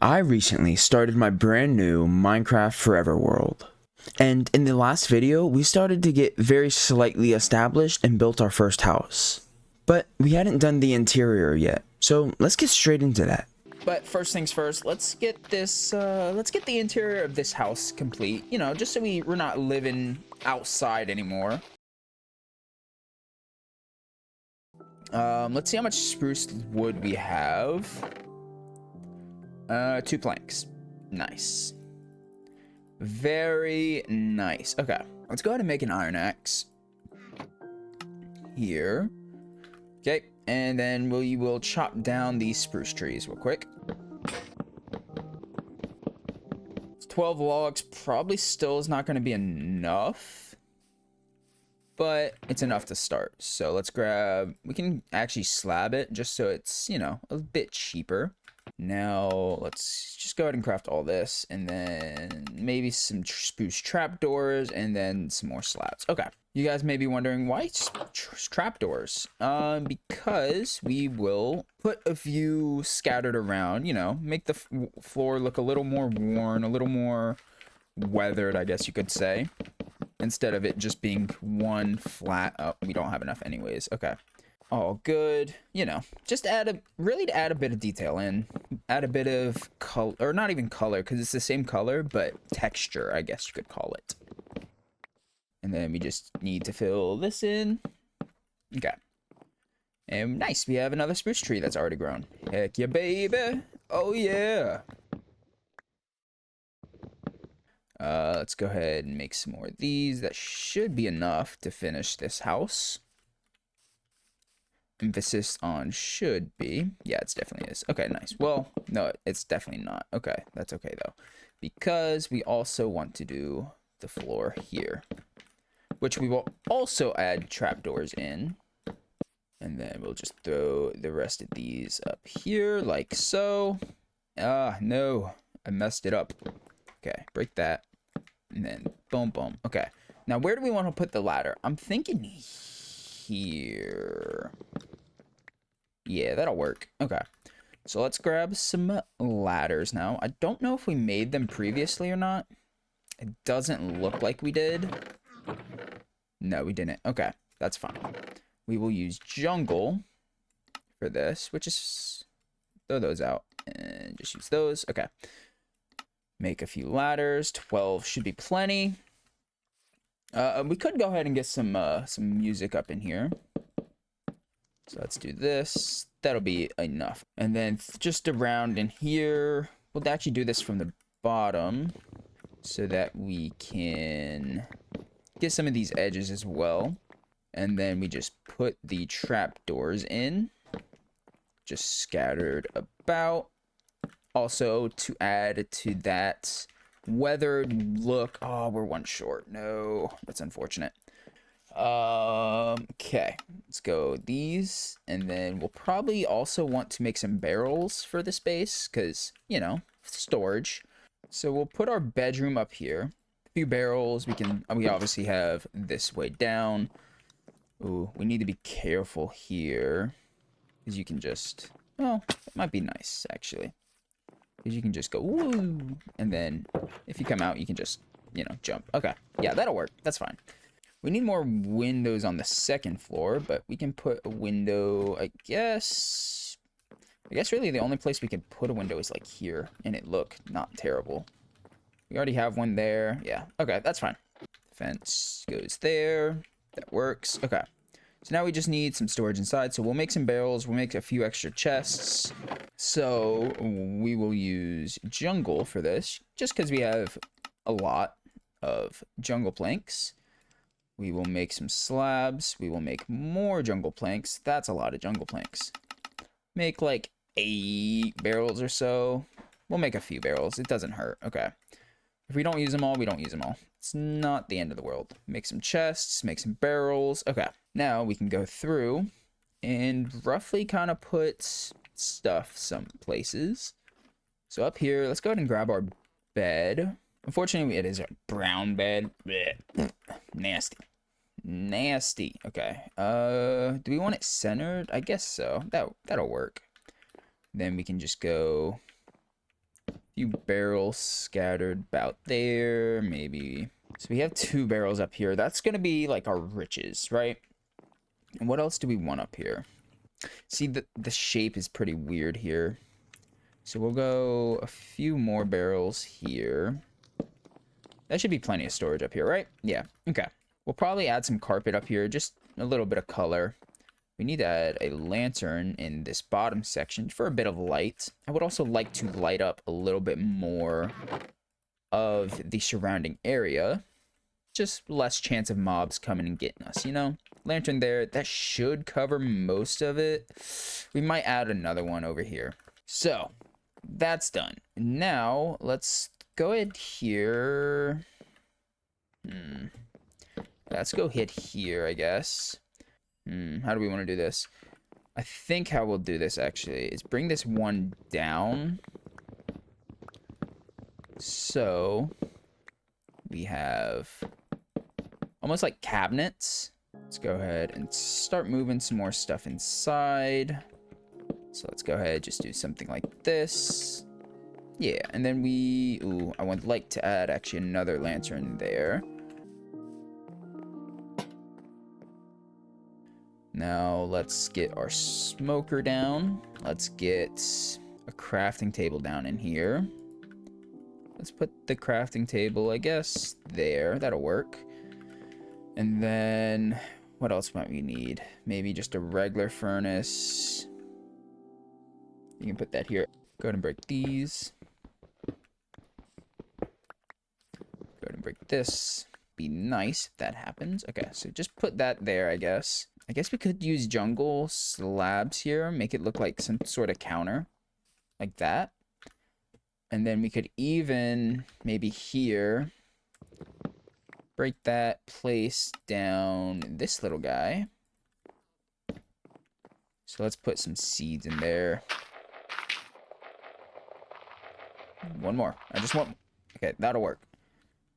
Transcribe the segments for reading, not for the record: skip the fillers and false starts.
I recently started my brand new Minecraft Forever world. And in the last video, we started to get very slightly established and built our first house. But we hadn't done the interior yet, so let's get straight into that. But first things first, let's get this, let's get the interior of this house complete, you know, just so we're not living outside anymore. Let's see how much spruce wood we have. 2 planks. Nice. Very nice. Okay, let's go ahead and make an iron axe. Here. Okay, and then we will chop down these spruce trees real quick. 12 logs probably still is not going to be enough, but it's enough to start. So let's grab, we can actually slab it just so it's, you know, a bit cheaper. Now let's just go ahead and craft all this, and then maybe some spruce trapdoors, and then some more slabs. Okay, you guys may be wondering why trapdoors. Because we will put a few scattered around, you know, make the floor look a little more worn, a little more weathered, I guess you could say, instead of it just being one flat. Oh, we don't have enough anyways. Okay, all good. You know, just add a bit of detail in, add a bit of color, or not even color, because it's the same color, but texture, I guess you could call it. And then we just need to fill this in. Okay, and nice, we have another spruce tree that's already grown. Heck yeah, baby. Oh yeah. Let's go ahead and make some more of these. That should be enough to finish this house. Emphasis on should be. Yeah, it definitely is. Okay, nice. Well, no, it's definitely not. Okay, that's okay though, because we also want to do the floor here, which we will also add trapdoors in, and then we'll just throw the rest of these up here like so. Ah, no, I messed it up. Okay, break that, and then boom, boom. Okay, now where do we want to put the ladder? I'm thinking here. Yeah, that'll work. Okay, so let's grab some ladders now. I don't know if we made them previously or not. It doesn't look like we did. No, we didn't. Okay, that's fine. We will use jungle for this, which is, throw those out and just use those. Okay, make a few ladders. 12 should be plenty. We could go ahead and get some music up in here. So let's do this. That'll be enough. And then just around in here, we'll actually do this from the bottom so that we can get some of these edges as well. And then we just put the trapdoors in, just scattered about. Also, to add to that weathered look. Oh, we're one short. No, that's unfortunate. Okay, let's go these, and then we'll probably also want to make some barrels for the space, because, you know, storage. So we'll put our bedroom up here. A few barrels. We obviously have this way down. Ooh, we need to be careful here, because you can just, well, it might be nice actually, because you can just go woo, and then if you come out, you can just, you know, jump. Okay, yeah, that'll work. That's fine. We need more windows on the second floor, but we can put a window, I guess really the only place we can put a window is like here, and it look not terrible. We already have one there. Yeah, okay, that's fine. Fence goes there. That works. Okay, so now we just need some storage inside, so we'll make some barrels. We'll make a few extra chests. So we will use jungle for this, just because we have a lot of jungle planks. We will make some slabs. We will make more jungle planks. That's a lot of jungle planks. Make like 8 barrels or so. We'll make a few barrels. It doesn't hurt. Okay. If we don't use them all, we don't use them all. It's not the end of the world. Make some chests. Make some barrels. Okay. Now we can go through and roughly kind of put stuff some places. So up here, let's go ahead and grab our bed. Unfortunately, it is a brown bed. Blech. Nasty. Okay. Do we want it centered? I guess so. That'll work. Then we can just go few barrels scattered about there, maybe. So we have 2 barrels up here. That's gonna be like our riches, right? And what else do we want up here? See, the shape is pretty weird here. So we'll go a few more barrels here. That should be plenty of storage up here, right? Yeah, okay. We'll probably add some carpet up here, just a little bit of color. We need to add a lantern in this bottom section for a bit of light. I would also like to light up a little bit more of the surrounding area. Just less chance of mobs coming and getting us, you know? Lantern there, that should cover most of it. We might add another one over here. So, that's done. Now, let's go ahead here. Let's go hit here, I guess. How do we want to do this? I think how we'll do this, actually, is bring this one down. So, we have almost like cabinets. Let's go ahead and start moving some more stuff inside. So let's go ahead, just do something like this. Yeah, and then I would like to add actually another lantern there. Now let's get our smoker down. Let's get a crafting table down in here. Let's put the crafting table, I guess, there. That'll work. And then what else might we need? Maybe just a regular furnace. You can put that here. Go ahead and break these. Go ahead and break this. Be nice if that happens. Okay, so just put that there, I guess. I guess we could use jungle slabs here. Make it look like some sort of counter. Like that. And then we could even, maybe here, break that place down this little guy. So let's put some seeds in there. One more. I just want... Okay, that'll work.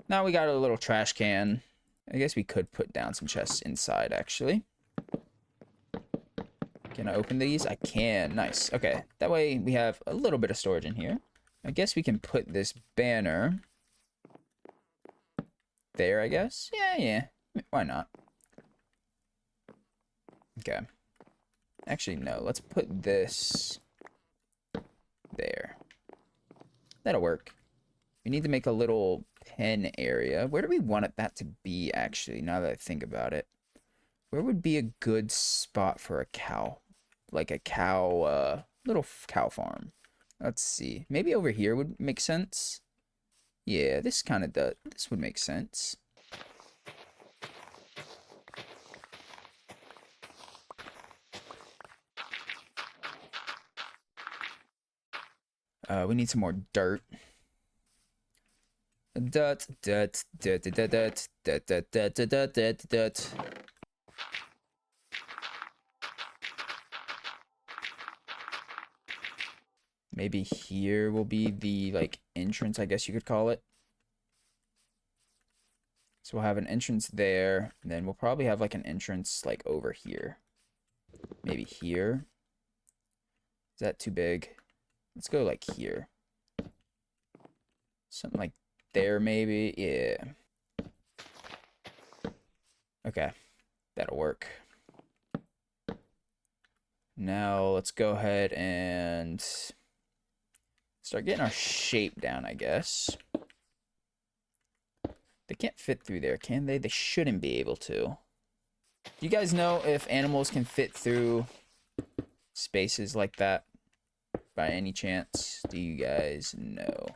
Now we got a little trash can. I guess we could put down some chests inside, actually. Can I open these? I can. Nice. Okay. That way we have a little bit of storage in here. I guess we can put this banner there, I guess. Yeah. Why not? Okay. Actually, no. Let's put this there. That'll work. We need to make a little pen area. Where do we want that to be, actually, now that I think about it? Where would be a good spot for a cow? Like a cow, little cow farm. Let's see. Maybe over here would make sense. Yeah, this kind of does. This would make sense. We need some more dirt. Dut. Maybe here will be the, like, entrance, I guess you could call it. So we'll have an entrance there, and then we'll probably have, like, an entrance, like, over here. Maybe here. Is that too big? Let's go, like, here. Something like there, maybe. Yeah. Okay. That'll work. Now, let's go ahead and start getting our shape down, I guess. They can't fit through there, can they? They shouldn't be able to. Do you guys know if animals can fit through spaces like that? By any chance? Do you guys know?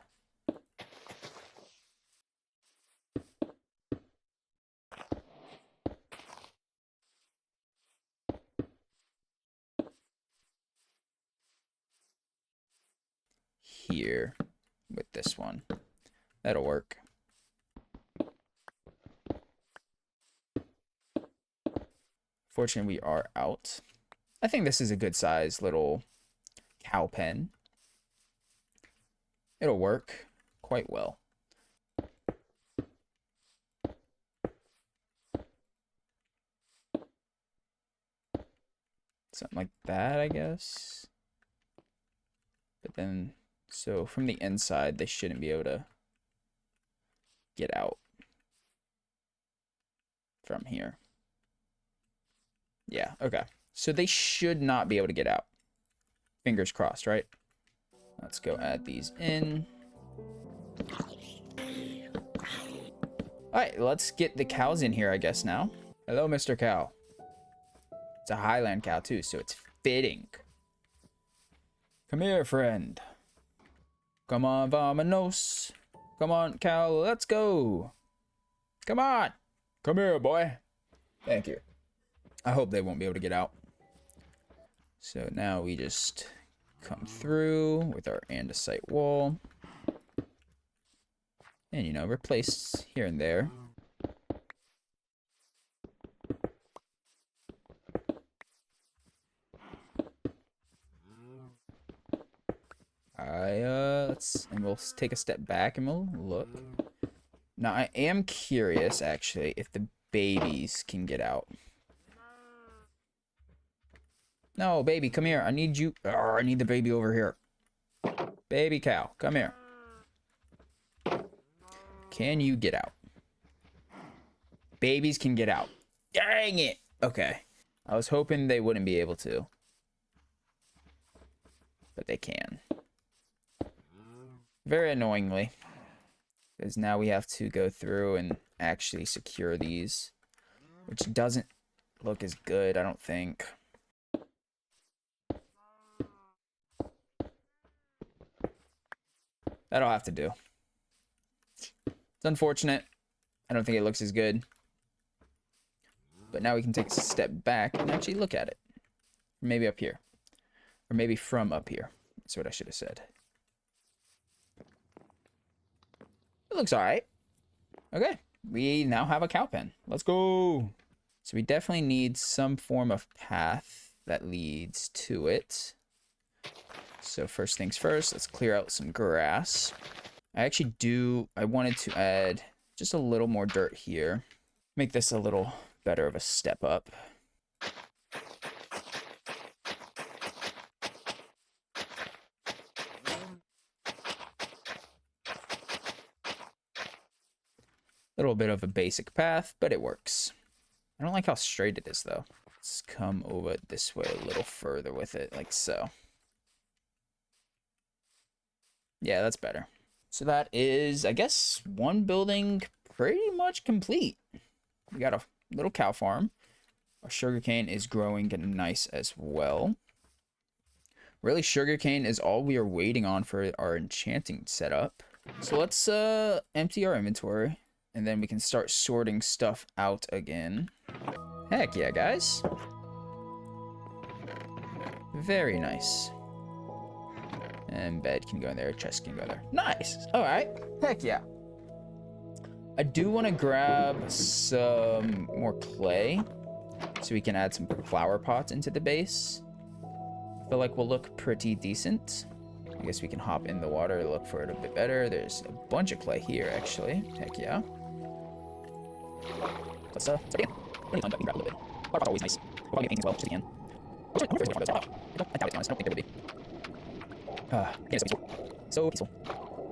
Here with this one. That'll work. Fortunately, we are out. I think this is a good size little cow pen. It'll work quite well. Something like that, I guess. But then So from the inside, they shouldn't be able to get out from here. Yeah, okay. So they should not be able to get out. Fingers crossed, right? Let's go add these in. Alright, let's get the cows in here, I guess, now. Hello, Mr. Cow. It's a Highland cow, too, so it's fitting. Come here, friend. Come on, vamonos. Come on, cow, let's go. Come on. Come here, boy. Thank you. I hope they won't be able to get out. So now we just come through with our andesite wall. And, you know, replace here and there. And we'll take a step back and we'll look. Now, I am curious, actually, if the babies can get out. No, baby, come here. I need you. I need the baby over here. Baby cow, come here. Can you get out? Babies can get out. Dang it. Okay. I was hoping they wouldn't be able to. But they can. Very annoyingly. Because now we have to go through and actually secure these. Which doesn't look as good, I don't think. That'll have to do. It's unfortunate. I don't think it looks as good. But now we can take a step back and actually look at it. Maybe up here. Or maybe from up here. That's what I should have said. It looks alright. Okay. We now have a cow pen. Let's go. So we definitely need some form of path that leads to it. So first things first, let's clear out some grass. I wanted to add just a little more dirt here. Make this a little better of a step up. Little bit of a basic path, but it works. I don't like how straight it is, though. Let's come over this way a little further with it, like so. Yeah, that's better. So that is, I guess, one building pretty much complete. We got a little cow farm. Our sugarcane is growing nice as well. Really, sugarcane is all we are waiting on for our enchanting setup. So let's empty our inventory. And then we can start sorting stuff out again. Heck yeah, guys. Very nice. And bed can go in there, chest can go there. Nice! Alright. Heck yeah. I do want to grab some more clay. So we can add some flower pots into the base. I feel like we'll look pretty decent. I guess we can hop in the water, look for it a bit better. There's a bunch of clay here, actually. Heck yeah. Let's start again. Plenty of time, but we can grab a little bit. Flower pot's always nice. We'll probably get paintings as well, just again. I'm curious for those. I doubt it, to be honest. I don't think there would be. It's so peaceful. So peaceful.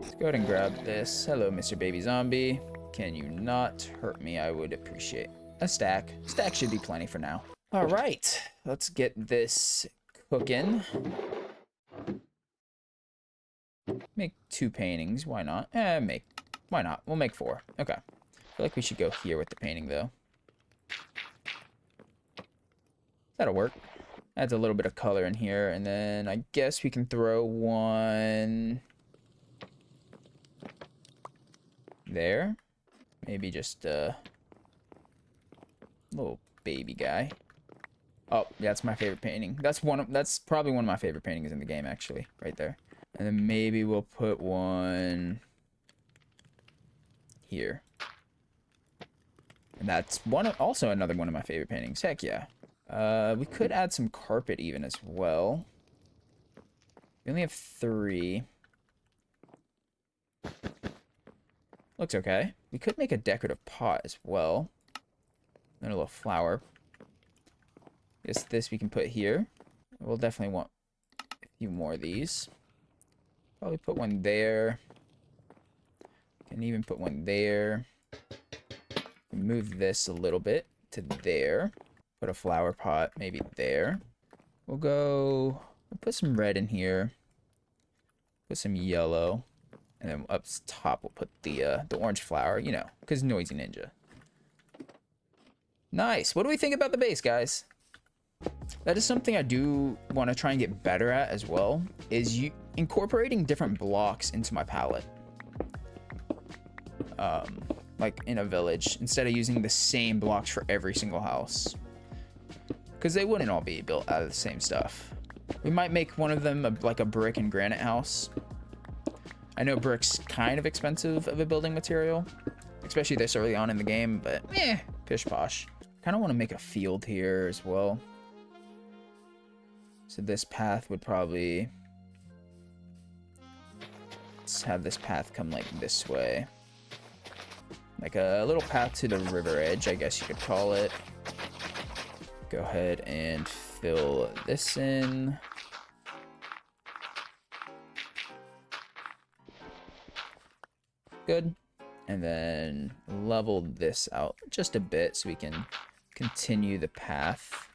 Let's go ahead and grab this. Hello, Mr. Baby Zombie. Can you not hurt me? I would appreciate a stack. Stack should be plenty for now. All right, let's get this cooking. Make 2 paintings. Why not? Why not? We'll make 4. Okay. I feel like we should go here with the painting, though. That'll work. Adds a little bit of color in here, and then I guess we can throw one there. Maybe just a little baby guy. Oh, yeah, that's my favorite painting. That's probably one of my favorite paintings in the game, actually, right there. And then maybe we'll put one here. And that's also another one of my favorite paintings. Heck yeah. We could add some carpet even as well. We only have 3. Looks okay. We could make a decorative pot as well. And a little flower. This we can put here. We'll definitely want a few more of these. Probably put one there. Can even put one there. Move this a little bit to there. Put a flower pot maybe there. We'll put some red in here. Put some yellow. And then up top we'll put the orange flower, you know, because Noisy Ninja. Nice. What do we think about the base, guys? That is something I do want to try and get better at as well, is incorporating different blocks into my palette. Like in a village, instead of using the same blocks for every single house. Because they wouldn't all be built out of the same stuff. We might make one of them like a brick and granite house. I know brick's kind of expensive of a building material, especially this early on in the game, but pish posh. Kind of want to make a field here as well. So this path would probably... Let's have this path come like this way. Like a little path to the river edge, I guess you could call it. Go ahead and fill this in. Good. And then level this out just a bit so we can continue the path.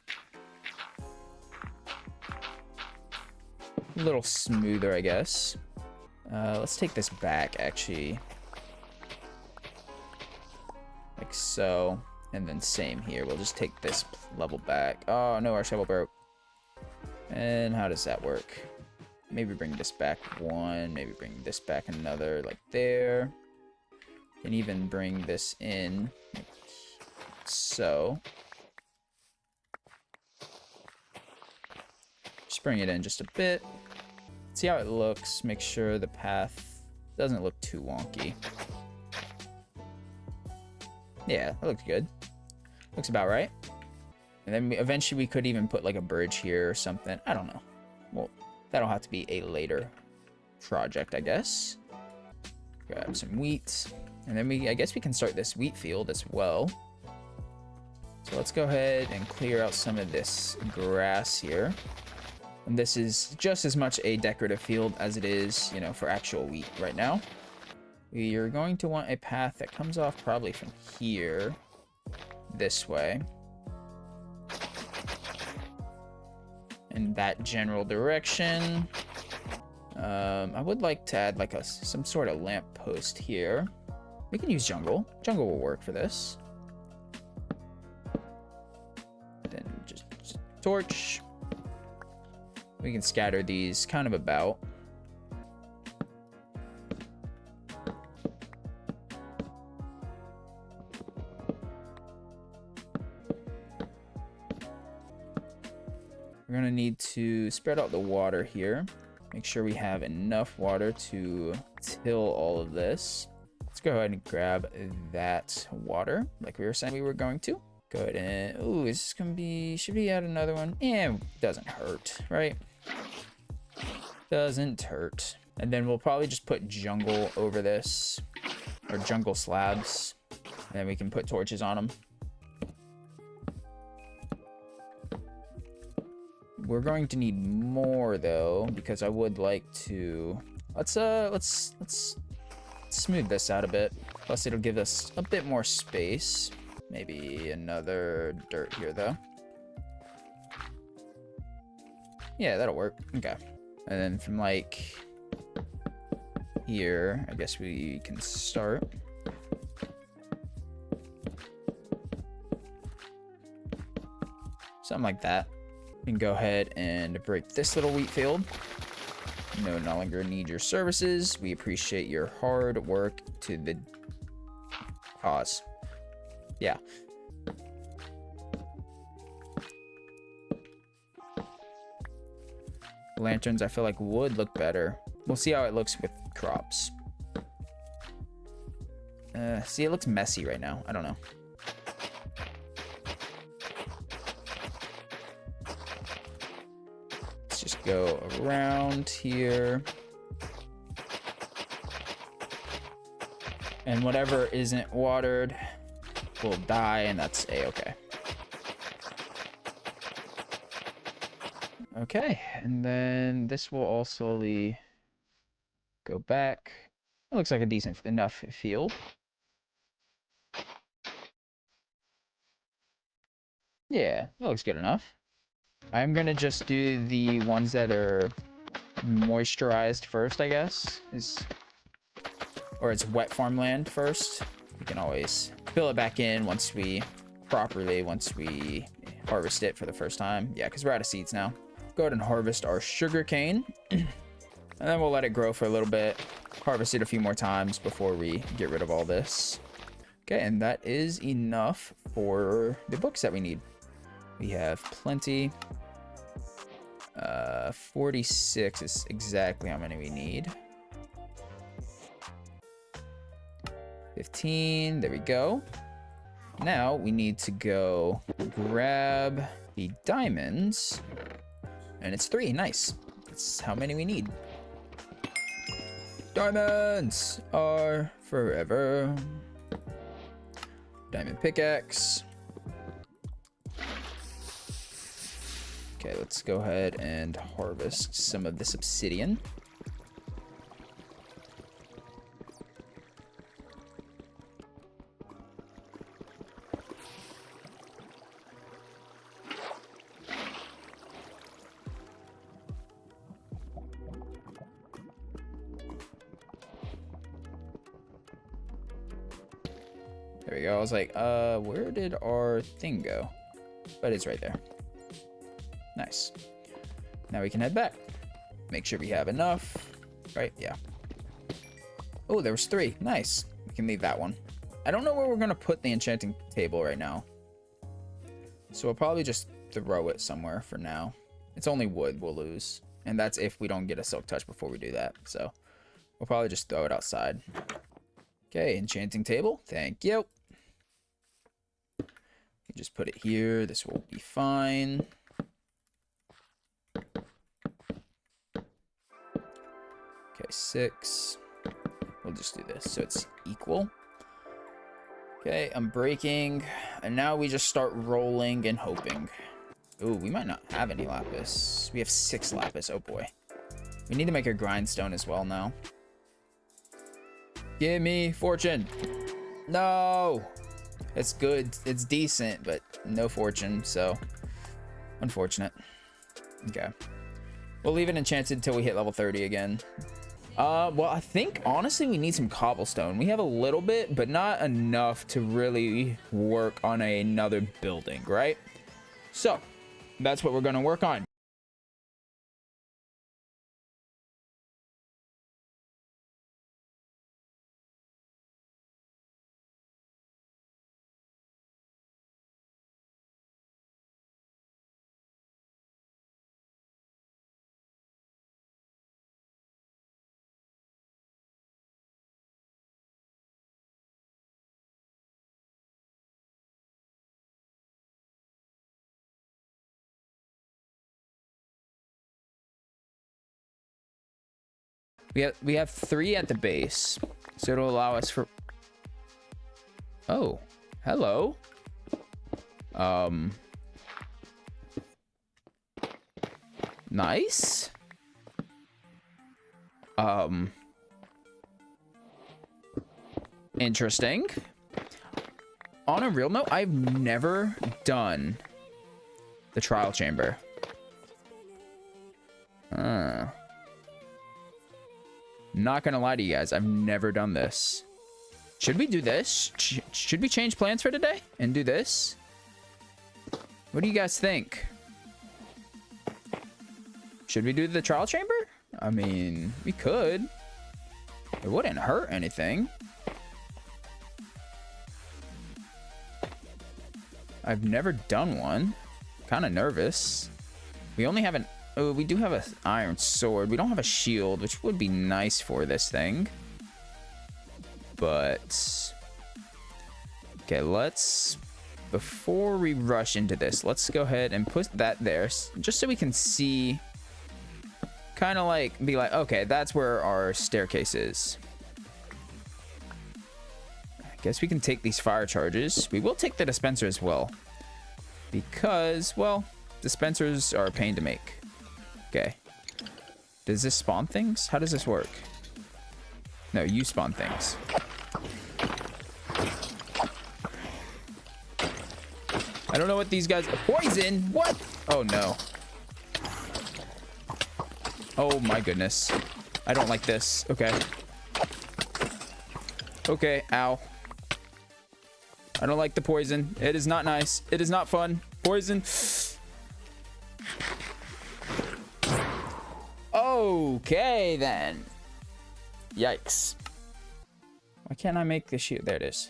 A little smoother, I guess. Let's take this back, actually. Like so. And then same here. We'll just take this level back. Oh, no, our shovel broke. And how does that work? Maybe bring this back one. Maybe bring this back another, like there. And even bring this in, like so. Just bring it in just a bit. See how it looks. Make sure the path doesn't look too wonky. Yeah, that looks good. Looks about right. And then eventually we could even put like a bridge here or something. I don't know. Well, that'll have to be a later project, I guess. Grab some wheat. And then I guess we can start this wheat field as well. So let's go ahead and clear out some of this grass here. And this is just as much a decorative field as it is, you know, for actual wheat right now. We are going to want a path that comes off probably from here this way. In that general direction. I would like to add like some sort of lamp post here. We can use jungle. Jungle will work for this. Then just torch. We can scatter these kind of about. We're gonna need to spread out the water here. Make sure we have enough water to till all of this. Let's go ahead and grab that water like we were saying we were going to. Go ahead and, ooh, is this gonna be, should we add another one? Doesn't hurt, right? Doesn't hurt. And then we'll probably just put jungle over this, or jungle slabs. And then we can put torches on them. We're going to need more though, because I would like to, let's smooth this out a bit. Plus it'll give us a bit more space. Maybe another dirt here though. Yeah, that'll work. Okay. And then from like here, I guess we can start. Something like that. We can go ahead and break this little wheat field. No longer need your services. We appreciate your hard work to the cause. Yeah. Lanterns, I feel like would look better. We'll see how it looks with crops. See, it looks messy right now. I don't know. Let's just go around here. And whatever isn't watered will die, and that's a-okay. Okay, and then this will also go back. It looks like a decent enough field. Yeah, that looks good enough. I'm gonna just do the ones that are moisturized first, I guess. Or it's wet farmland first. We can always fill it back in once we harvest it for the first time. Yeah, because we're out of seeds now. Go ahead and harvest our sugar cane. And then we'll let it grow for a little bit. Harvest it a few more times before we get rid of all this. Okay, and that is enough for the books that we need. We have plenty. 46 is exactly how many we need. 15, there we go. Now we need to go grab the diamonds. And it's 3, nice. That's how many we need. Diamonds are forever. Diamond pickaxe. Okay, let's go ahead and harvest some of this obsidian. There we go. I was like, where did our thing go? But it's right there. Nice. Now we can head back. Make sure we have enough. Right? Yeah. Oh, there was 3. Nice. We can leave that one. I don't know where we're going to put the enchanting table right now. So we'll probably just throw it somewhere for now. It's only wood we'll lose. And that's if we don't get a silk touch before we do that. So we'll probably just throw it outside. Okay, enchanting table. Thank you. You just put it here. This will be fine. Okay, 6. We'll just do this so it's equal. Okay, I'm breaking. And now we just start rolling and hoping. Ooh, we might not have any lapis. We have 6 lapis. Oh boy. We need to make a grindstone as well now. Give me fortune. No. It's good. It's decent, but no fortune. So, unfortunate. Okay. We'll leave it enchanted until we hit level 30 again. Well, I think, honestly, we need some cobblestone. We have a little bit, but not enough to really work on another building, right? So, that's what we're going to work on. We have 3 at the base, so it'll allow us for... Oh, hello. Nice. Interesting. On a real note, I've never done the trial chamber. Not gonna lie to you guys, I've never done this. Should we do this? Should we change plans for today and do this? What do you guys think? Should we do the trial chamber? I mean, we could. It wouldn't hurt anything. I've never done one. Kind of nervous. We only have an... Oh, we do have an iron sword. We don't have a shield, which would be nice for this thing. But... Okay, let's... Before we rush into this, let's go ahead and put that there. Just so we can see... Kind of like... Be like, okay, that's where our staircase is. I guess we can take these fire charges. We will take the dispenser as well. Because, well, dispensers are a pain to make. Okay. Does this spawn things? How does this work? No, you spawn things. I don't know what these guys... Poison? What? Oh, no. Oh, my goodness. I don't like this. Okay. Okay, ow. I don't like the poison. It is not nice. It is not fun. Poison. Okay, then. Yikes. Why can't I make the shield? There it is.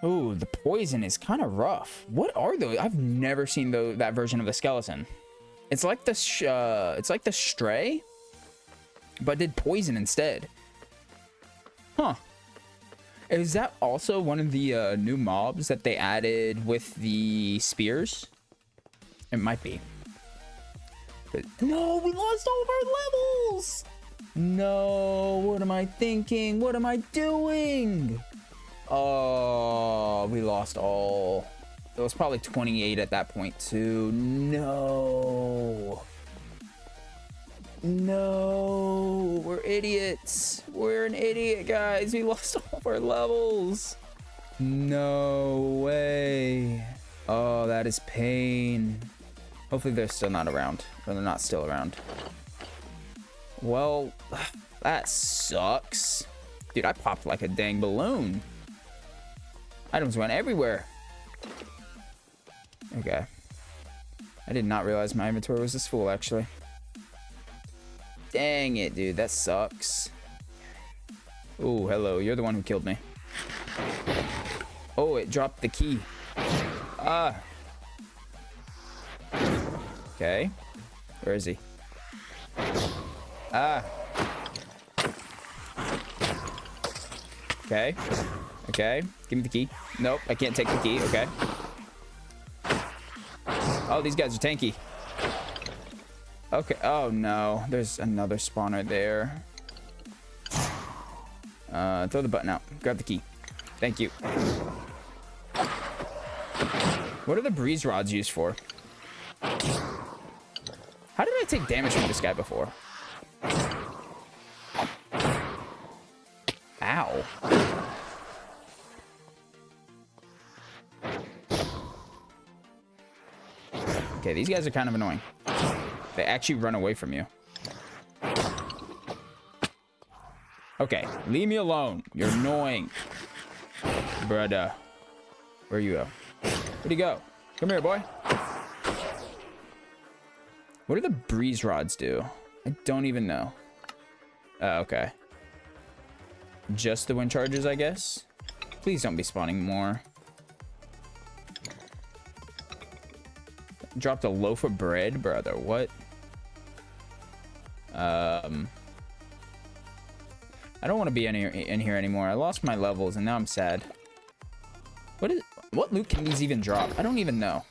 Ooh, the poison is kind of rough. What are those? I've never seen that version of the skeleton. It's like the stray, but did poison instead. Huh. Is that also one of the new mobs that they added with the spears? It might be. But no, we lost all of our levels. No, what am I thinking? What am I doing? Oh, we lost all. It was probably 28 at that point too. No. No, we're idiots. We're an idiot, guys. We lost all of our levels. No way. Oh, that is pain. Hopefully they're still not around. Or they're not still around. Well, that sucks. Dude, I popped like a dang balloon. Items went everywhere. Okay. I did not realize my inventory was this full, actually. Dang it, dude. That sucks. Oh, hello. You're the one who killed me. Oh, it dropped the key. Ah. Okay. Where is he? Ah. Okay. Okay. Give me the key. Nope, I can't take the key. Okay. Oh, these guys are tanky. Okay. Oh, no. There's another spawner there. Throw the button out. Grab the key. Thank you. What are the breeze rods used for? How did I take damage from this guy before? Ow. Okay, these guys are kind of annoying. They actually run away from you. Okay, leave me alone. You're annoying. Brother. Where you go? Where'd he go? Come here, boy. What do the breeze rods do? I don't even know. Oh, okay. Just the wind charges, I guess. Please don't be spawning more. Dropped a loaf of bread, brother. What? I don't want to be in here anymore. I lost my levels and now I'm sad. What loot can these even drop? I don't even know.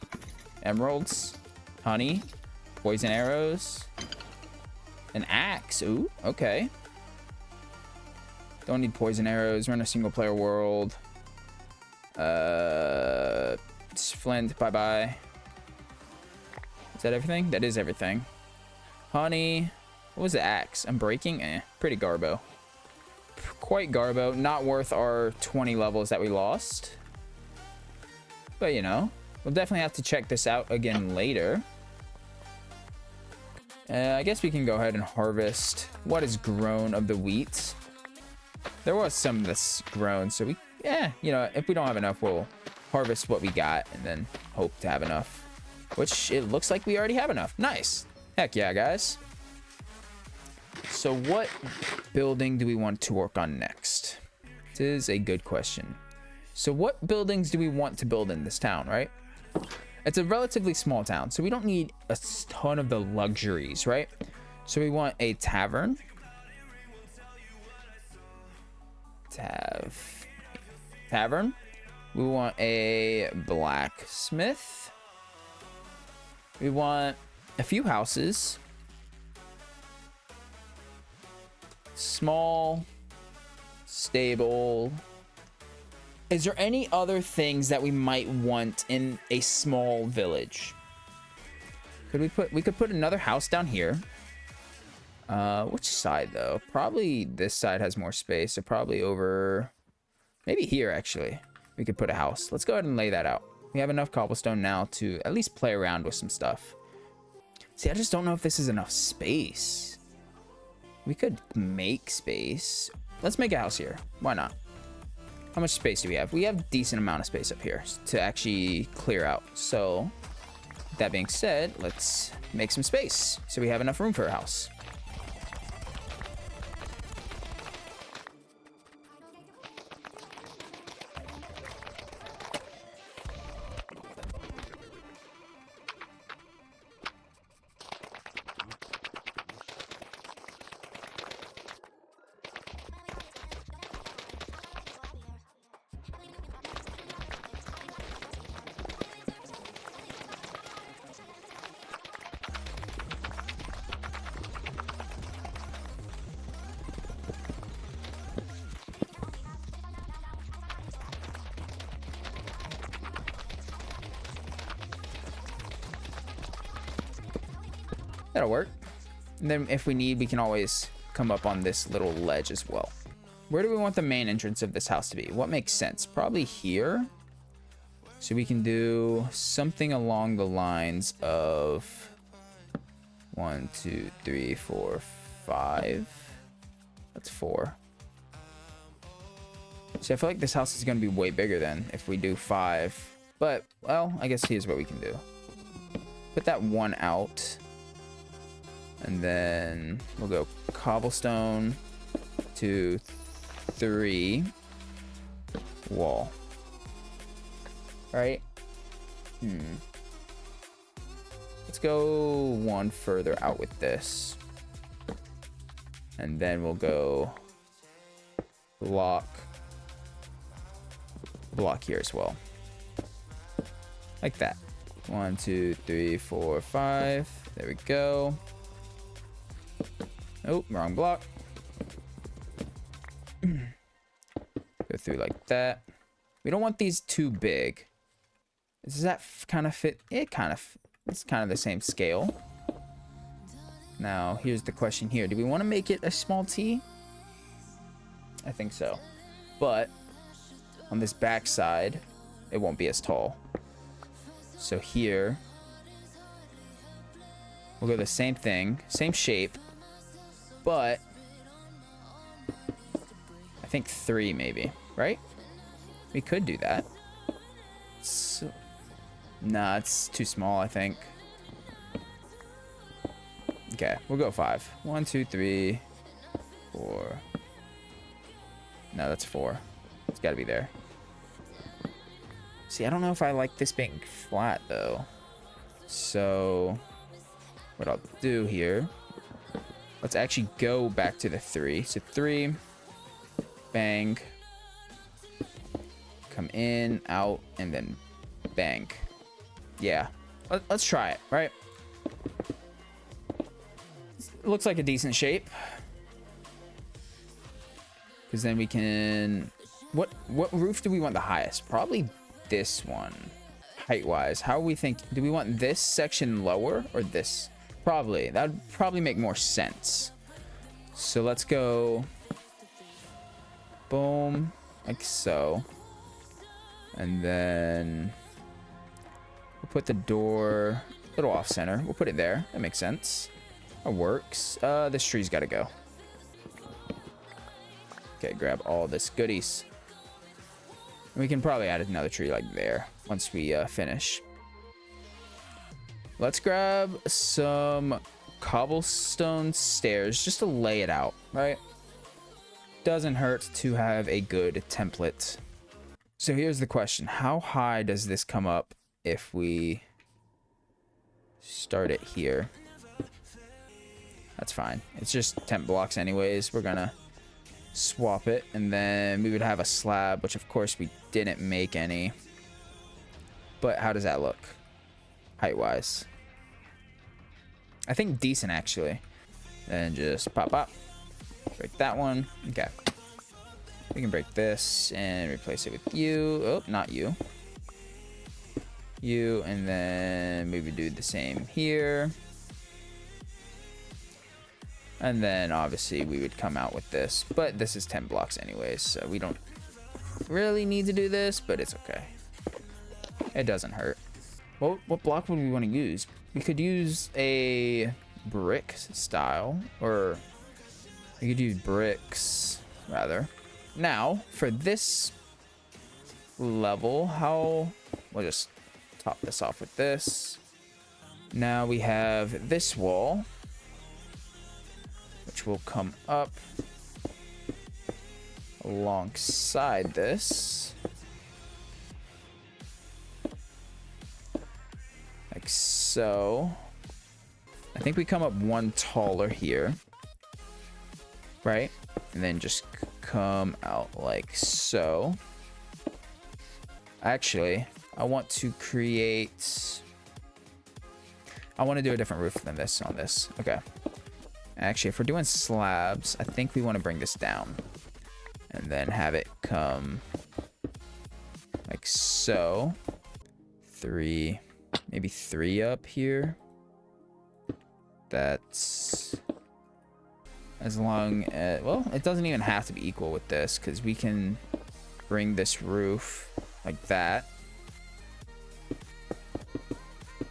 Emeralds, honey, poison arrows, an axe. Ooh, okay. Don't need poison arrows. We're in a single player world. Flint, bye-bye. Is that everything? That is everything. Honey. What was the axe? I'm breaking? Pretty garbo. Quite garbo. Not worth our 20 levels that we lost. But, you know, we'll definitely have to check this out again later. I guess we can go ahead and harvest what is grown of the wheat. There was some that's grown, so you know, if we don't have enough, we'll harvest what we got and then hope to have enough. Which it looks like we already have enough. Nice. Heck yeah, guys. So what building do we want to work on next? This is a good question. So what buildings do we want to build in this town, right? It's a relatively small town, so we don't need a ton of the luxuries, right? So we want a tavern. Tavern. We want a blacksmith. We want a few houses. Small. Stable. Is there any other things that we might want in a small village? We could put another house down here. Which side though? Probably this side has more space. So probably over, maybe here actually. We could put a house. Let's go ahead and lay that out. We have enough cobblestone now to at least play around with some stuff. See, I just don't know if this is enough space. We could make space. Let's make a house here. Why not? How much space do we have? We have a decent amount of space up here to actually clear out. So that being said, let's make some space so we have enough room for a house. That'll work. And then if we need, we can always come up on this little ledge as well. Where do we want the main entrance of this house to be? What makes sense? Probably here. So we can do something along the lines of 1, 2, 3, 4, 5. That's 4. So I feel like this house is going to be way bigger than if we do 5. But, well, I guess here's what we can do. Put that 1 out. And then we'll go cobblestone to 3 wall. Right? Let's go 1 further out with this. And then we'll go block here as well. Like that. 1, 2, 3, 4, 5. There we go. Oh, wrong block. Go through like that. We don't want these too big. Does that kind of fit? It's kind of the same scale. Now, here's the question here. Do we want to make it a small T? I think so. But on this back side, it won't be as tall. So here, we'll go the same thing, same shape. But I think 3 maybe, right? We could do that. Nah, it's too small, I think. Okay, we'll go 5. 1, 2, 3, 4. No, that's 4. It's got to be there. See, I don't know if I like this being flat though. So what I'll do here, let's actually go back to the 3. So 3, bang, come in, out, and then bang. Yeah, let's try it, right? It looks like a decent shape. Because then we can... What roof do we want the highest? Probably this one, height-wise. How we think... Do we want this section lower or this? Probably. That would probably make more sense. So let's go... Boom. Like so. And then... We'll put the door a little off-center. We'll put it there. That makes sense. That works. This tree's got to go. Okay, grab all this goodies. We can probably add another tree like there once we finish. Let's grab some cobblestone stairs just to lay it out, right? Doesn't hurt to have a good template. So here's the question. How high does this come up if we start it here? That's fine. It's just 10 blocks anyways. We're gonna swap it, and then we would have a slab, which of course we didn't make any. But how does that look height-wise? I think decent, actually. And just pop. Break that one. Okay. We can break this and replace it with you. Oh, not you. You, and then we would do the same here. And then obviously we would come out with this, but this is 10 blocks anyways, so we don't really need to do this, but it's okay. It doesn't hurt. What block would we want to use? We could use a brick style, or we could use bricks rather. Now for this level, we'll just top this off with this. Now we have this wall, which will come up alongside this, like so. I think we come up one taller here, right? And then just come out like so. Actually, I want to do a different roof than this on this. Okay. Actually, if we're doing slabs, I think we want to bring this down and then have it come like so. Maybe three up here. That's as long as, well, it doesn't even have to be equal with this, because we can bring this roof like that.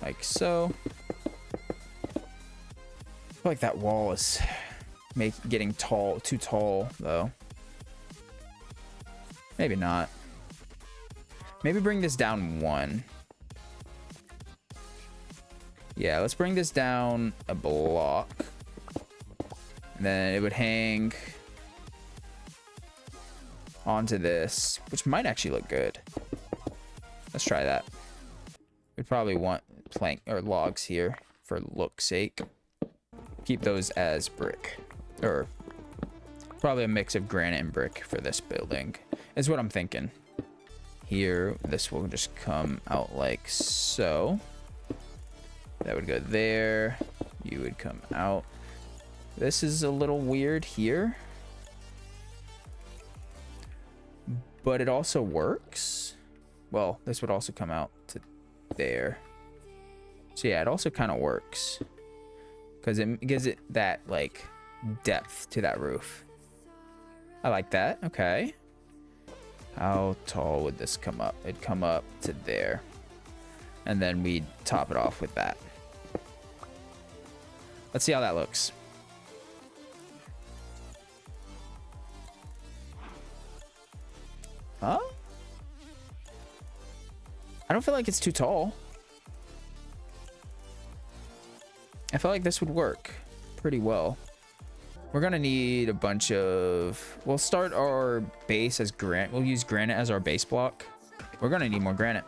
Like so. I feel like that wall is getting too tall though. Maybe not. Maybe bring this down one. Yeah, let's bring this down a block. And then it would hang onto this, which might actually look good. Let's try that. We'd probably want plank or logs here for look's sake. Keep those as brick, or probably a mix of granite and brick for this building is what I'm thinking. Here, this will just come out like so. That would go there. You would come out. This is a little weird here, but it also works. Well, this would also come out to there. So yeah, it also kind of works because it gives it that like depth to that roof. I like that. Okay. How tall would this come up? It'd come up to there. And then we'd top it off with that. Let's see how that looks. Huh? I don't feel like it's too tall. I feel like this would work pretty well. We're gonna need a bunch of... We'll start our base as granite. We'll use granite as our base block. We're gonna need more granite.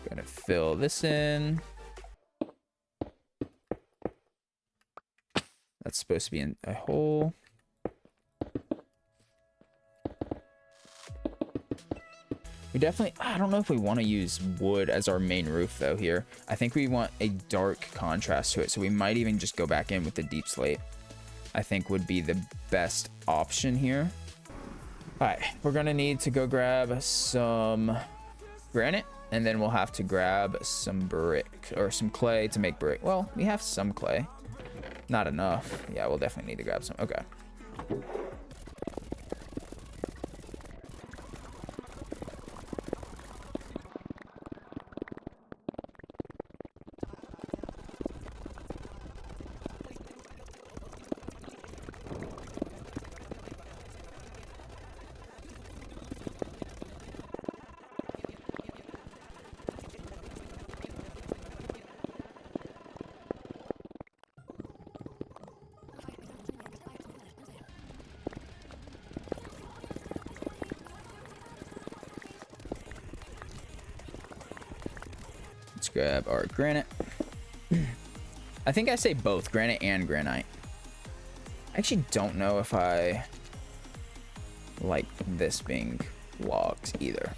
Gonna fill this in. That's supposed to be in a hole. We definitely, I don't know if we want to use wood as our main roof though here. I think we want a dark contrast to it, so we might even just go back in with the deep slate. I think would be the best option here. All right, we're gonna need to go grab some granite, and then we'll have to grab some brick or some clay to make brick. Well, we have some clay, not enough. Yeah, we'll definitely need to grab some. Okay. Let's grab our granite. I think I say both granite and granite. I actually don't know if I like this being logs either.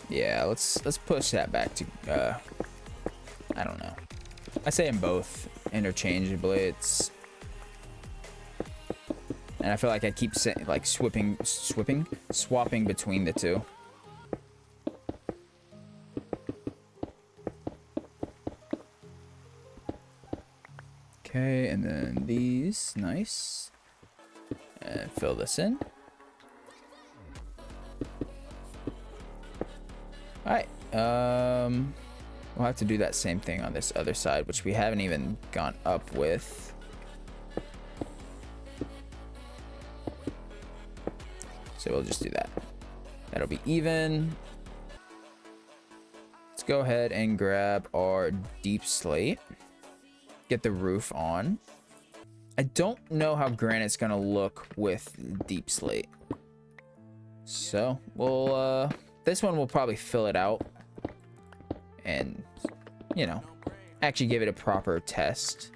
Yeah, let's push that back to I don't know. I say them both interchangeably. And I feel like I keep like swapping between the two. Okay, and then these, nice. And fill this in. Alright, we'll have to do that same thing on this other side, which we haven't even gone up with. So we'll just do that. That'll be even. Let's go ahead and grab our deep slate. Get the roof on. I don't know how granite's gonna look with deep slate. So we'll, this one will probably fill it out. And, you know, actually give it a proper test.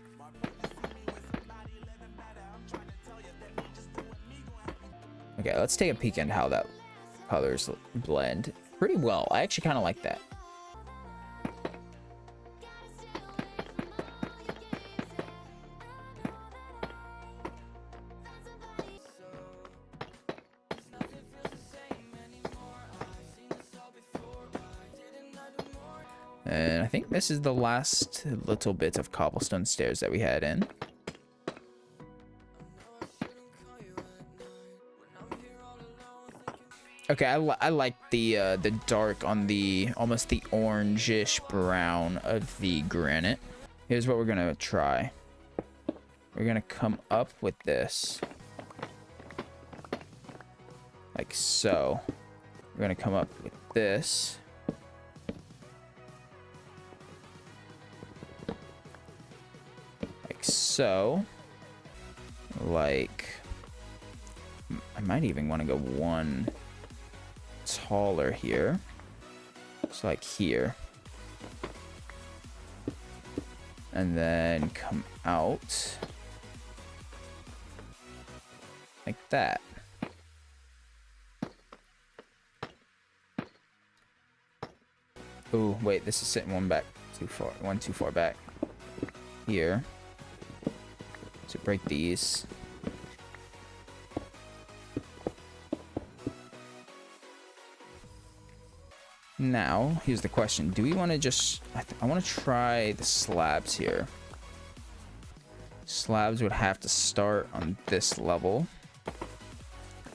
Okay, let's take a peek into how that colors blend. Pretty well. I actually kind of like that. And I think this is the last little bit of cobblestone stairs that we had in. Okay, I like the dark on the almost the orangish brown of the granite. Here's what we're gonna try. We're gonna come up with this like so. We're gonna come up with this. Like so. Like, I might even want to go one taller here. So like here. And then come out like that. Oh, wait, this is sitting one too far back. Here. So break these. Now, here's the question. Do we want to just... I want to try the slabs here. Slabs would have to start on this level.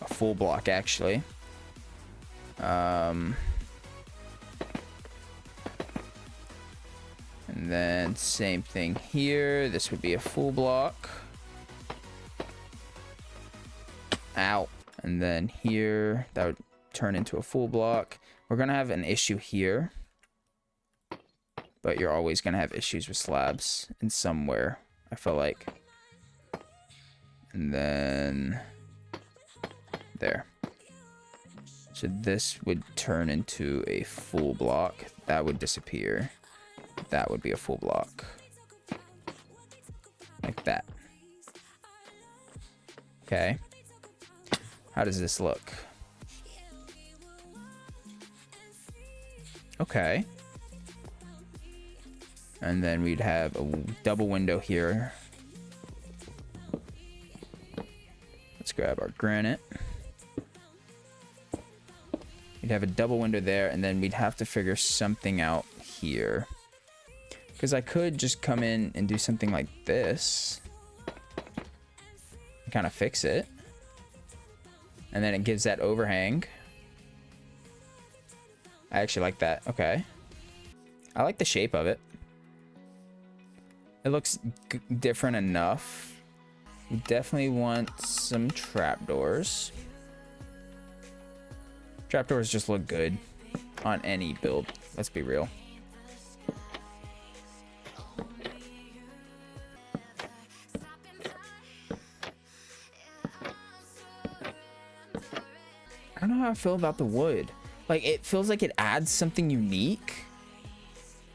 A full block, actually. And then same thing here. This would be a full block. Ow. And then here, that would turn into a full block. We're gonna have an issue here, but you're always gonna have issues with slabs in somewhere, I feel like. And then there. So this would turn into a full block. That would disappear. That would be a full block. Like that. Okay. How does this look? Okay. And then we'd have a double window here. Let's grab our granite. We'd have a double window there, and then we'd have to figure something out here. Because I could just come in and do something like this. And kind of fix it. And then it gives that overhang. I actually like that. Okay. I like the shape of it. It looks different enough. We definitely want some trapdoors. Trapdoors just look good on any build. Let's be real. I don't know how I feel about the wood. Like, it feels like it adds something unique,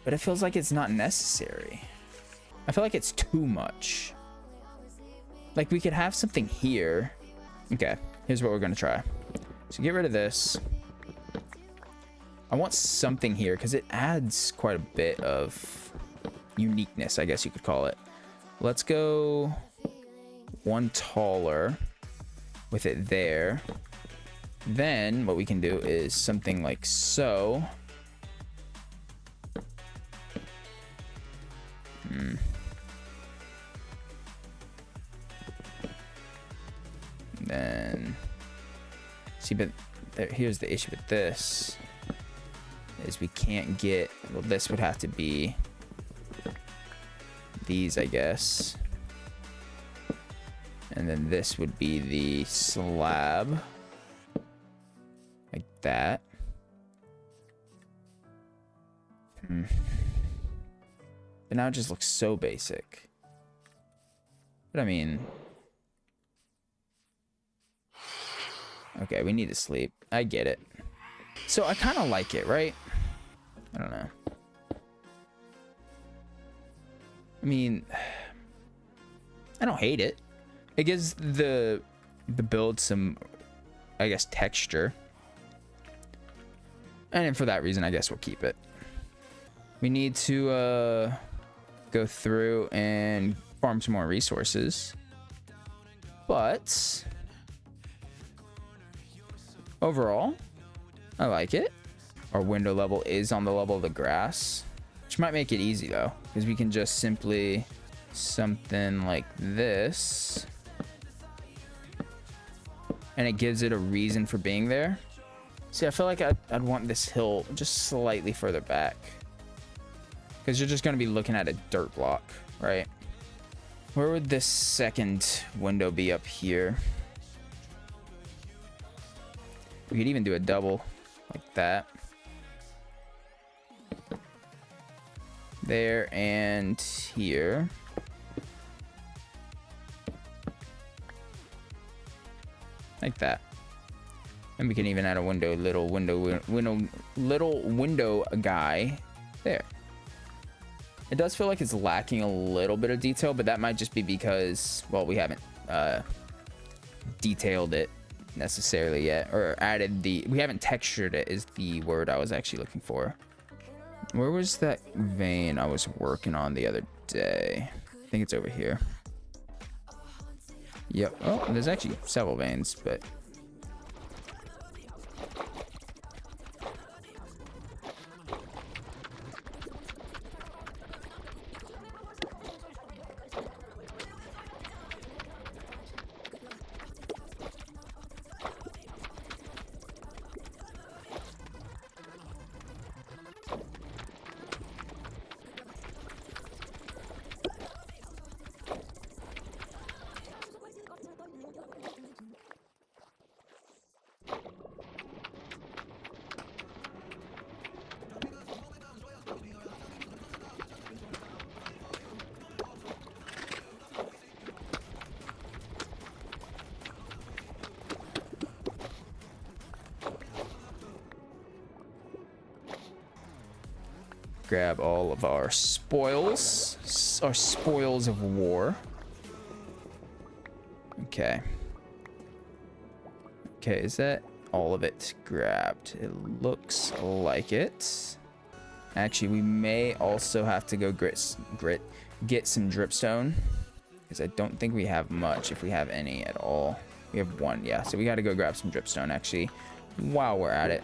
but it feels like it's not necessary. I feel like it's too much. Like, we could have something here. Okay, here's what we're gonna try. So get rid of this. I want something here because it adds quite a bit of uniqueness, I guess you could call it. Let's go one taller. with it there. Then what we can do is something like so. Then see, but here's the issue with this is we can't get, well, this would have to be these, I guess, and then this would be the slab like that. But now it just looks so basic. But I mean, okay, we need to sleep. I get it. So I kind of like it, right? I don't know. I mean, I don't hate it. It gives the build some, I guess, texture. And for that reason, I guess we'll keep it. We need to go through and farm some more resources. But overall, I like it. Our window level is on the level of the grass, which might make it easy though, because we can just simply something like this, and it gives it a reason for being there. See, I feel like I'd want this hill just slightly further back, because you're just going to be looking at a dirt block, right? Where would this second window be? Up here. We could even do a double like that. There and here. Like that. And we can even add a little window guy there. It does feel like it's lacking a little bit of detail, but that might just be because, well, we haven't detailed it necessarily yet, or added we haven't textured it is the word I was actually looking for. Where was that vein I was working on the other day? I think it's over here. Yep. Oh, there's actually several veins, but grab all of our spoils, our spoils of war. Okay. Okay, is that all of it grabbed? It looks like it. Actually, we may also have to go get some dripstone, because I don't think we have much, if we have any at all. We have one, yeah. So we got to go grab some dripstone actually while we're at it.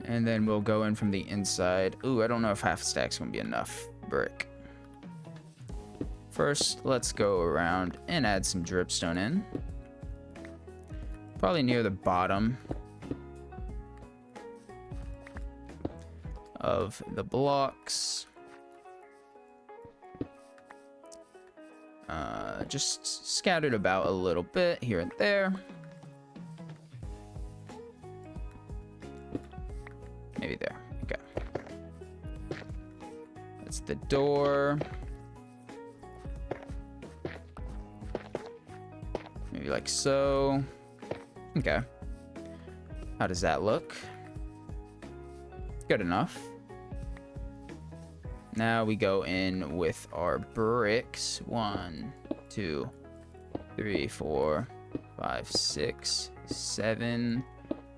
And then we'll go in from the inside. Ooh, I don't know if half a stack's gonna be enough brick. First, let's go around and add some dripstone in. Probably near the bottom of the blocks. Just scattered about a little bit here and there. Maybe there. Okay. That's the door. Maybe like so. Okay. How does that look? Good enough. Now we go in with our bricks. 1, 2, 3, 4, 5, 6, 7,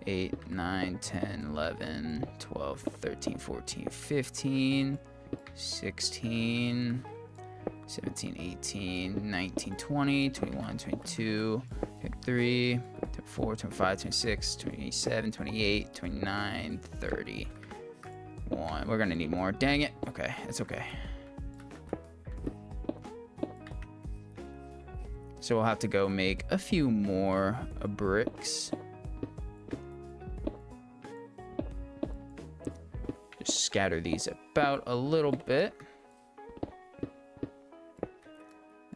8, 9, 10, 11, 12, 13, 14, 15, 16, 17, 18, 19, 20, 21, 22, 23, 24, 25, 26, 27, 28, 29, 30. We're gonna need more. Dang it. Okay, it's okay. So we'll have to go make a few more bricks. Just scatter these about a little bit.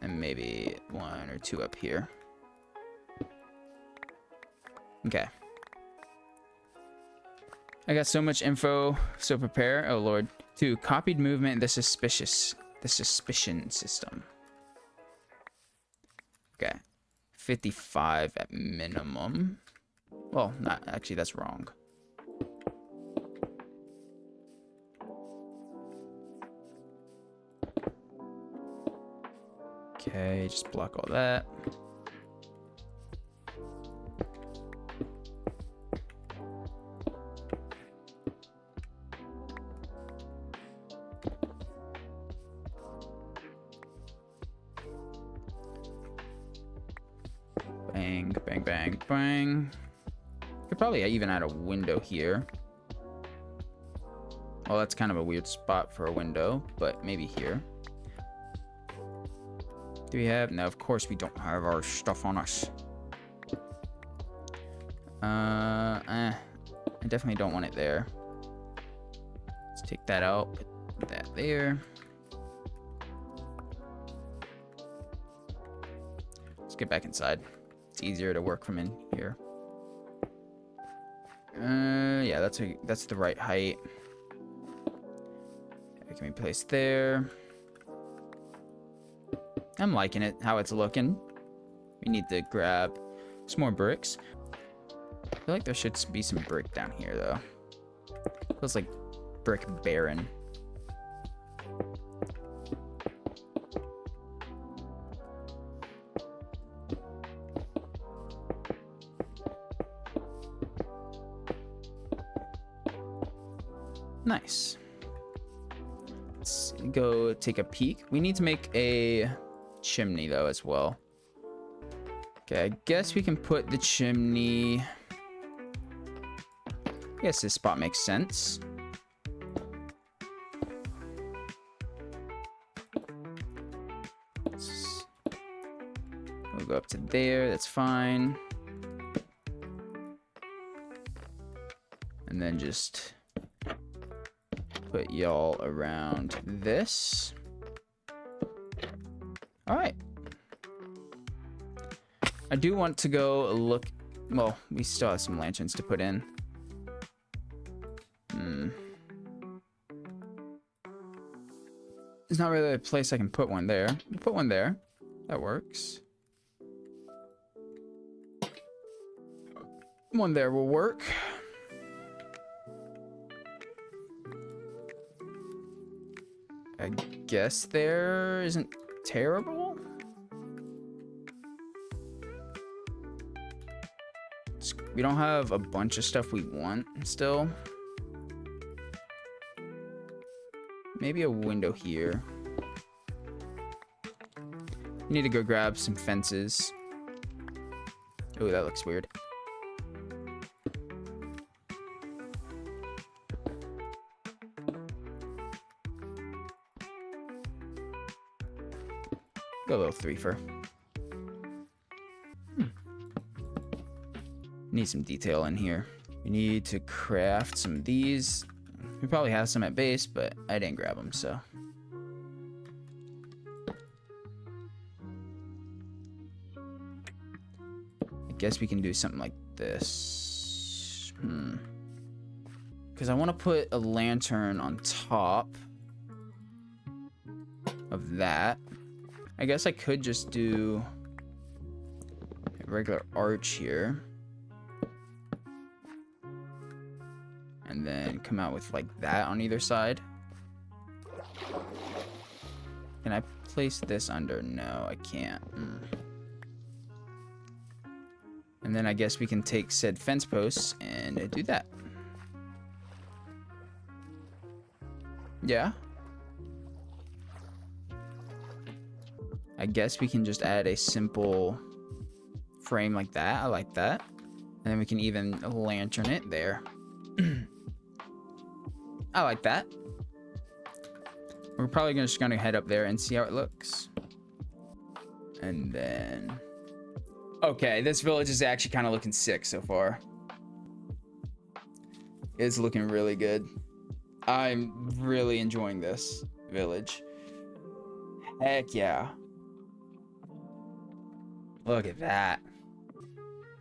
And maybe 1 or 2 up here. Okay. I got so much info, so prepare. Oh lord. 2, copied movement, the suspicion system. Okay. 55 at minimum. Well, not actually, that's wrong. Okay, just block all that. Bang, bang, bang, bang. Could probably even add a window here. Well, that's kind of a weird spot for a window, but maybe here. Do we have? No, of course we don't have our stuff on us. I definitely don't want it there. Let's take that out, put that there. Let's get back inside. It's easier to work from in here. Yeah, that's the right height. It can be placed there. I'm liking it, how it's looking. We need to grab some more bricks. I feel like there should be some brick down here, though. Feels like brick barren. Nice. Let's go take a peek. We need to make a chimney though as well. Okay, I guess we can put the chimney. I guess this spot makes sense. We'll go up to there, that's fine. And then just put y'all around this. All right. I do want to go look. Well, we still have some lanterns to put in. There's not really a place I can put one there. We'll put one there. That works. One there will work. I guess there isn't terrible. We don't have a bunch of stuff we want still. Maybe a window here. We need to go grab some fences. Oh, that looks weird. Go a little threefer. Need some detail in here. We need to craft some of these. We probably have some at base, but I didn't grab them, so. I guess we can do something like this. Because I want to put a lantern on top of that. I guess I could just do a regular arch here. come out with like that on either side. Can I place this under? No, I can't. And then I guess we can take said fence posts and do that. Yeah. I guess we can just add a simple frame like that. I like that. And then we can even lantern it there. I like that. We're probably just gonna head up there and see how it looks. And then... Okay, this village is actually kind of looking sick so far. It's looking really good. I'm really enjoying this village. Heck yeah. Look at that.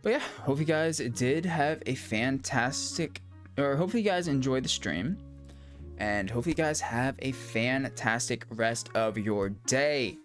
But yeah, hope you guys did have a fantastic, or hopefully you guys enjoyed the stream. And hopefully you guys have a fantastic rest of your day.